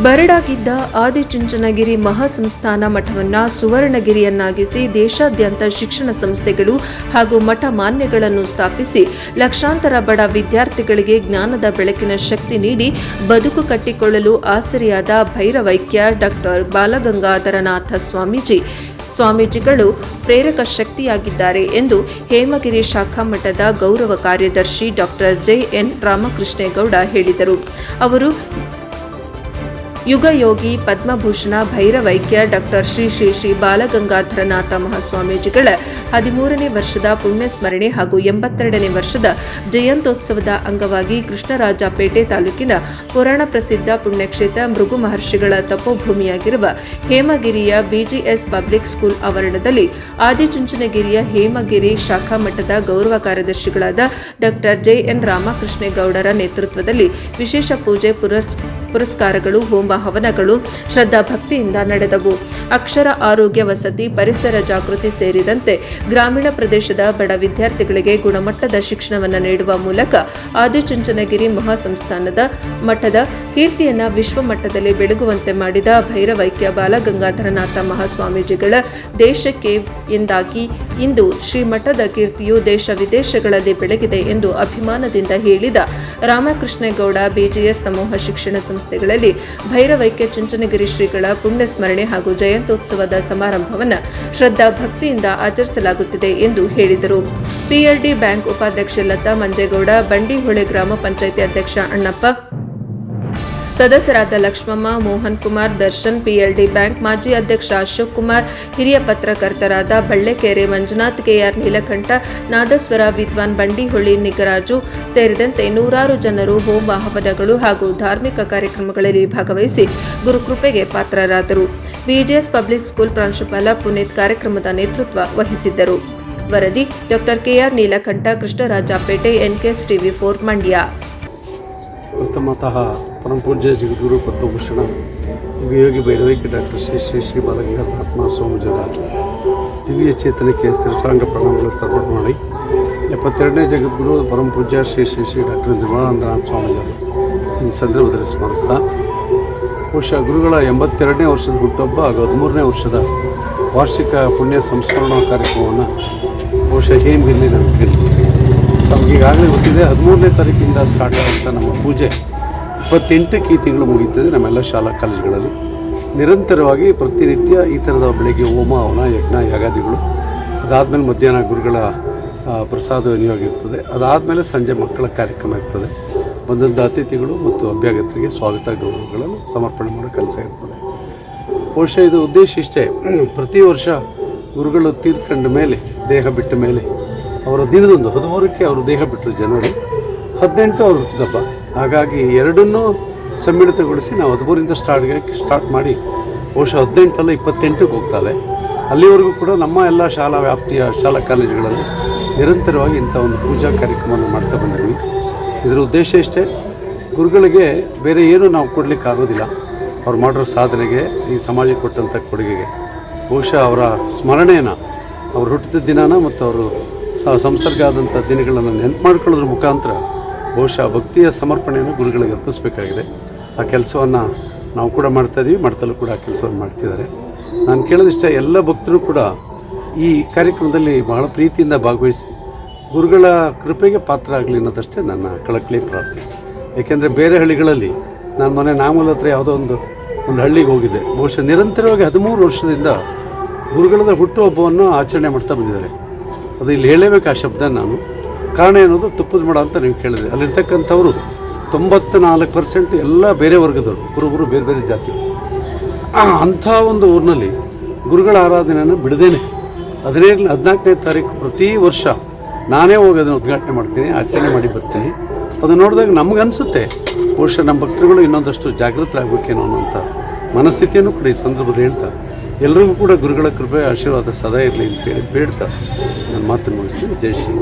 ಬರಡಾಗಿದ್ದ ಆದಿಚುಂಚನಗಿರಿ ಮಹಾಸಂಸ್ಥಾನ ಮಠವನ್ನು ಸುವರ್ಣಗಿರಿಯನ್ನಾಗಿಸಿ ದೇಶಾದ್ಯಂತ ಶಿಕ್ಷಣ ಸಂಸ್ಥೆಗಳು ಹಾಗೂ ಮಠ ಮಾನ್ಯಗಳನ್ನು ಸ್ಥಾಪಿಸಿ ಲಕ್ಷಾಂತರ ಬಡ ವಿದ್ಯಾರ್ಥಿಗಳಿಗೆ ಜ್ಞಾನದ ಬೆಳಕಿನ ಶಕ್ತಿ ನೀಡಿ ಬದುಕು ಕಟ್ಟಿಕೊಳ್ಳಲು ಆಸರೆಯಾದ ಭೈರವೈಕ್ಯ ಡಾಕ್ಟರ್ ಬಾಲಗಂಗಾಧರನಾಥ ಸ್ವಾಮೀಜಿಗಳು ಪ್ರೇರಕ ಶಕ್ತಿಯಾಗಿದ್ದಾರೆ ಎಂದು ಹೇಮಗಿರಿ ಶಾಖಾ ಮಠದ ಗೌರವ ಕಾರ್ಯದರ್ಶಿ ಡಾಕ್ಟರ್ ಜೆ.ಎನ್. ರಾಮಕೃಷ್ಣೇಗೌಡ ಹೇಳಿದರು. ಅವರು ಯುಗಯೋಗಿ ಪದ್ಮಭೂಷಣ ಭೈರವೈಕ್ಯ ಡಾಕ್ಟರ್ ಶ್ರೀ ಬಾಲಗಂಗಾಧರನಾಥ ಮಹಾಸ್ವಾಮೀಜಿಗಳ 13ನೇ ವರ್ಷದ ಪುಣ್ಯಸ್ಮರಣೆ ಹಾಗೂ 82ನೇ ವರ್ಷದ ಜಯಂತ್ಯೋತ್ಸವದ ಅಂಗವಾಗಿ ಕೃಷ್ಣರಾಜಪೇಟೆ ತಾಲೂಕಿನ ಪುರಾಣ ಪ್ರಸಿದ್ಧ ಪುಣ್ಯಕ್ಷೇತ್ರ ಭೃಗು ಮಹರ್ಷಿಗಳ ತಪೋಭೂಮಿಯಾಗಿರುವ ಹೇಮಗಿರಿಯ ಬಿಜಿಎಸ್ ಪಬ್ಲಿಕ್ ಸ್ಕೂಲ್ ಆವರಣದಲ್ಲಿ ಆದಿಚುಂಚನಗಿರಿಯ ಹೇಮಗಿರಿ ಶಾಖಾ ಮಠದ ಗೌರವ ಕಾರ್ಯದರ್ಶಿಗಳಾದ ಡಾಕ್ಟರ್ ಜೆ.ಎನ್. ರಾಮಕೃಷ್ಣೇಗೌಡರ ನೇತೃತ್ವದಲ್ಲಿ ವಿಶೇಷ ಪೂಜೆ ಪುರಸ್ಕಾರಗಳು ಹೋಮ ಹವನಗಳು ಶ್ರದ್ಧಾ ಭಕ್ತಿಯಿಂದ ನಡೆದವು. ಅಕ್ಷರ ಆರೋಗ್ಯ ವಸತಿ ಪರಿಸರ ಜಾಗೃತಿ ಸೇರಿದಂತೆ ಗ್ರಾಮೀಣ ಪ್ರದೇಶದ ಬಡ ವಿದ್ಯಾರ್ಥಿಗಳಿಗೆ ಗುಣಮಟ್ಟದ ಶಿಕ್ಷಣವನ್ನು ನೀಡುವ ಮೂಲಕ ಆದಿಚುಂಚನಗಿರಿ ಮಹಾಸಂಸ್ಥಾನದ ಮಠದ ಕೀರ್ತಿಯನ್ನು ವಿಶ್ವ ಮಟ್ಟದಲ್ಲಿ ಬೆಳಗುವಂತೆ ಮಾಡಿದ ಭೈರವೈಕ್ಯ ಬಾಲಗಂಗಾಧರನಾಥ ಮಹಾಸ್ವಾಮೀಜಿಗಳ ದೇಶಕ್ಕೆ ಎಂದಾಗಿ ಇಂದು ಶ್ರೀಮಠದ ಕೀರ್ತಿಯು ದೇಶ ವಿದೇಶಗಳಲ್ಲಿ ಬೆಳಗಿದೆ ಎಂದು ಅಭಿಮಾನದಿಂದ ಹೇಳಿದ ರಾಮಕೃಷ್ಣೇಗೌಡ ಬಿಜಿಎಸ್ ಸಮೂಹ ಶಿಕ್ಷಣ ಸಂಸ್ಥೆಗಳಲ್ಲಿ ಭೈರವೈಕ್ಯ ಚುಂಚನಗಿರಿ ಶ್ರೀಗಳ ಪುಣ್ಯ ಸ್ಮರಣೆ ಹಾಗೂ ಜಯಂತ್ಯೋತ್ಸವದ ಸಮಾರಂಭವನ್ನು ಶ್ರದ್ಧಾ ಭಕ್ತಿಯಿಂದ ಆಚರಿಸಲಾಗುತ್ತಿದೆ ಎಂದು ಹೇಳಿದರು. ಪಿಎಲ್ಡಿ ಬ್ಯಾಂಕ್ ಉಪಾಧ್ಯಕ್ಷೆ ಲತಾ ಮಂಜೇಗೌಡ, ಬಂಡಿಹೊಳೆ ಗ್ರಾಮ ಪಂಚಾಯಿತಿ ಅಧ್ಯಕ್ಷ ಅಣ್ಣಪ್ಪ, ಸದಸ್ಯರಾದ ಲಕ್ಷ್ಮಮ್ಮ, ಮೋಹನ್ ಕುಮಾರ್, ದರ್ಶನ್, ಪಿಎಲ್ಡಿ ಬ್ಯಾಂಕ್ ಮಾಜಿ ಅಧ್ಯಕ್ಷ ಅಶೋಕ್ ಕುಮಾರ್, ಹಿರಿಯ ಪತ್ರಕರ್ತರಾದ ಬಳ್ಳೆಕೆರೆ ಮಂಜುನಾಥ್, ಕೆಆರ್ ನೀಲಕಂಠ, ನಾದಸ್ವರ ವಿದ್ವಾನ್ ಬಂಡಿಹೊಳಿ ನಿಗರಾಜು ಸೇರಿದಂತೆ ನೂರಾರು ಜನರು ಹೋಮ ಹವನಗಳು ಹಾಗೂ ಧಾರ್ಮಿಕ ಕಾರ್ಯಕ್ರಮಗಳಲ್ಲಿ ಭಾಗವಹಿಸಿ ಗುರುಕೃಪೆಗೆ ಪಾತ್ರರಾದರು. ಬಿಜಿಎಸ್ ಪಬ್ಲಿಕ್ ಸ್ಕೂಲ್ ಪ್ರಾಂಶುಪಾಲ ಪುನೀತ್ ಕಾರ್ಯಕ್ರಮದ ನೇತೃತ್ವ ವಹಿಸಿದ್ದರು. ವರದಿ doctor KR Neelakantha, Krishnarajapete, NKS TV 4 Mandya. ಪ್ರಥಮತಃ ಪರಮಪೂಜ್ಯ ಜಗದ್ಗುರು ಪದ್ಮಭೂಷಣ ಯುಗಯೋಗಿ ಭೈರವೈಕ್ಯ ಡಾಕ್ಟರ್ ಶ್ರೀ ಬಾಲಗಂಗಾಧರನಾಥ ಸ್ವಾಮೀಜಿಯವರ ದಿವ್ಯ ಚೇತನಕ್ಕೆ ಸ್ಥಿರಸಾಂಗ ಪ್ರಣಾಮಗಳು ತರ್ಪಣ ಮಾಡಿ 72ನೇ ಜಗದ್ಗುರು ಪರಮಪೂಜ್ಯ ಶ್ರೀ ಡಾಕ್ಟರ್ ನಿರ್ಮಲಾನಂದನಾಥ ಸ್ವಾಮೀಜಿಯವರು ಈ ಸಂದರ್ಭದಲ್ಲಿ ಸ್ಮರಿಸ್ತಾ ಬಹುಶಃ ಗುರುಗಳ 82ನೇ ವರ್ಷದ ಹುಟ್ಟುಹಬ್ಬ ಹಾಗೂ 13ನೇ ವರ್ಷದ ವಾರ್ಷಿಕ ಪುಣ್ಯ ಸಂಸ್ಮರಣಾ ಕಾರ್ಯಕ್ರಮವನ್ನು ಬಹುಶಃ ಹೇಮಗಿರಿಯಲ್ಲಿ ನಡೆಸಿದ್ದೀವಿ. ನಮಗೆ ಈಗಾಗಲೇ ಗೊತ್ತಿದೆ 13ನೇ ತಾರೀಕಿಂದ ಸ್ಟಾರ್ಟ್ ಆಗುವಂಥ ನಮ್ಮ ಪೂಜೆ 28ಕ್ಕೆ ಈ ತಿಂಗಳು ಮುಗಿಯುತ್ತದೆ. ನಮ್ಮೆಲ್ಲ ಶಾಲಾ ಕಾಲೇಜುಗಳಲ್ಲಿ ನಿರಂತರವಾಗಿ ಪ್ರತಿನಿತ್ಯ ಈ ಥರದ ಬೆಳಗ್ಗೆ ಹೋಮ ಹವನ ಯಜ್ಞ ಯಾಗಾದಿಗಳು, ಅದಾದಮೇಲೆ ಮಧ್ಯಾಹ್ನ ಗುರುಗಳ ಪ್ರಸಾದ ವಿನಿಯೋಗ ಇರ್ತದೆ. ಅದಾದಮೇಲೆ ಸಂಜೆ ಮಕ್ಕಳ ಕಾರ್ಯಕ್ರಮ ಇರ್ತದೆ. ಬಂದಂಥ ಅತಿಥಿಗಳು ಮತ್ತು ಅಭ್ಯಾಗತರಿಗೆ ಸ್ವಾಗತ ಗೌರವಗಳನ್ನು ಸಮರ್ಪಣೆ ಮಾಡೋ ಕೆಲಸ ಇರ್ತದೆ. ಬಹುಶಃ ಇದು ಉದ್ದೇಶ ಇಷ್ಟೇ, ಪ್ರತಿ ವರ್ಷ ಗುರುಗಳು ತೀರ್ಕೊಂಡ ಮೇಲೆ ದೇಹ ಬಿಟ್ಟ ಮೇಲೆ ಅವರ ದಿನದೊಂದು 13ಕ್ಕೆ ಅವರು ದೇಹ ಬಿಟ್ಟರು ಜನವರಿ, 18 ಅವರು ಹುಟ್ಟಿದಬ್ಬ. ಹಾಗಾಗಿ ಎರಡನ್ನೂ ಸಮ್ಮಿಳಿತಗೊಳಿಸಿ ನಾವು 13ರಿಂದ ಸ್ಟಾರ್ಟ್ ಮಾಡಿ ಬಹುಶಃ 18 28ಕ್ಕೆ ಹೋಗ್ತಾರೆ. ಅಲ್ಲಿವರೆಗೂ ಕೂಡ ನಮ್ಮ ಎಲ್ಲ ಶಾಲಾ ವ್ಯಾಪ್ತಿಯ ಶಾಲಾ ಕಾಲೇಜುಗಳಲ್ಲಿ ನಿರಂತರವಾಗಿ ಇಂಥ ಒಂದು ಪೂಜಾ ಕಾರ್ಯಕ್ರಮವನ್ನು ಮಾಡ್ತಾ ಬಂದಿದ್ವಿ. ಇದರ ಉದ್ದೇಶ ಇಷ್ಟೇ, ಗುರುಗಳಿಗೆ ಬೇರೆ ಏನೂ ನಾವು ಕೊಡಲಿಕ್ಕಾಗೋದಿಲ್ಲ. ಅವ್ರು ಮಾಡಿರೋ ಸಾಧನೆಗೆ, ಈ ಸಮಾಜಕ್ಕೆ ಕೊಟ್ಟಂಥ ಕೊಡುಗೆಗೆ ಬಹುಶಃ ಅವರ ಸ್ಮರಣೆಯನ್ನು, ಅವರು ಹುಟ್ಟಿದ ದಿನಾನ ಮತ್ತು ಅವರು ಸಂಸರ್ಗ ಆದಂಥ ದಿನಗಳನ್ನು ನೆನಪು ಮಾಡ್ಕೊಳ್ಳೋದ್ರ ಮುಖಾಂತರ ಬಹುಶಃ ಭಕ್ತಿಯ ಸಮರ್ಪಣೆಯನ್ನು ಗುರುಗಳಿಗೆ ಅರ್ಪಿಸಬೇಕಾಗಿದೆ. ಆ ಕೆಲಸವನ್ನು ನಾವು ಕೂಡ ಮಾಡ್ತಾಯಿದ್ದೀವಿ, ಮಾಡ್ತಲೂ ಕೂಡ ಆ ಕೆಲಸವನ್ನು ಮಾಡ್ತಿದ್ದಾರೆ. ನಾನು ಕೇಳೋದಿಷ್ಟೇ, ಎಲ್ಲ ಭಕ್ತರು ಕೂಡ ಈ ಕಾರ್ಯಕ್ರಮದಲ್ಲಿ ಬಹಳ ಪ್ರೀತಿಯಿಂದ ಭಾಗವಹಿಸಿ ಗುರುಗಳ ಕೃಪೆಗೆ ಪಾತ್ರ ಆಗಲಿ ಅನ್ನೋದಷ್ಟೇ ನನ್ನ ಕಳಕಳಿ ಪ್ರಾರ್ಥನೆ. ಏಕೆಂದರೆ ಬೇರೆ ಹಳ್ಳಿಗಳಲ್ಲಿ ನಾನು ಮೊನ್ನೆ ನಾಮೂಲ ಹತ್ರ ಯಾವುದೋ ಒಂದು ಹಳ್ಳಿಗೆ ಹೋಗಿದ್ದೆ. ಬಹುಶಃ ನಿರಂತರವಾಗಿ 13 ವರ್ಷದಿಂದ ಗುರುಗಳ ಹುಟ್ಟುಹಬ್ಬವನ್ನು ಆಚರಣೆ ಮಾಡ್ತಾ ಬಂದಿದ್ದಾರೆ. ಅದು ಇಲ್ಲಿ ಹೇಳಲೇಬೇಕು ಆ ಶಬ್ದ ನಾನು. ಕಾರಣ ಏನೋದು ತುಪ್ಪದ ಮಡ ಅಂತ ನೀವು ಕೇಳಿದೆ. ಅಲ್ಲಿರ್ತಕ್ಕಂಥವರು 94% ಎಲ್ಲ ಬೇರೆ ವರ್ಗದವರು, ಕುರುಬರು, ಬೇರೆ ಬೇರೆ ಜಾತಿ. ಅಂಥ ಒಂದು ಊರಿನಲ್ಲಿ ಗುರುಗಳ ಆರಾಧನೆಯನ್ನು ಬಿಡದೇನೆ 14ನೇ ತಾರೀಕು ಪ್ರತಿ ವರ್ಷ ನಾನೇ ಹೋಗಿ ಅದನ್ನು ಉದ್ಘಾಟನೆ ಮಾಡ್ತೀನಿ, ಆಚರಣೆ ಮಾಡಿ ಬರ್ತೀನಿ. ಅದು ನೋಡಿದಾಗ ನಮಗನ್ಸುತ್ತೆ ಬಹುಶಃ ನಮ್ಮ ಭಕ್ತರುಗಳು ಇನ್ನೊಂದಷ್ಟು ಜಾಗೃತರಾಗಬೇಕೇನೋ ಅನ್ನೋಂಥ ಮನಸ್ಥಿತಿಯನ್ನು ಕೂಡ ಈ ಸಂದರ್ಭದಲ್ಲಿ ಹೇಳ್ತಾ, ಎಲ್ಲರಿಗೂ ಕೂಡ ಗುರುಗಳ ಕೃಪೆ ಆಶೀರ್ವಾದ ಸದಾ ಇರಲಿ ಅಂತ ಹೇಳಿ ಬೇಡ್ತಾ ನನ್ನ ಮಾತನ್ನು ಮುಗಿಸ್ತೀನಿ. ಜೈ ಶ್ರೀ.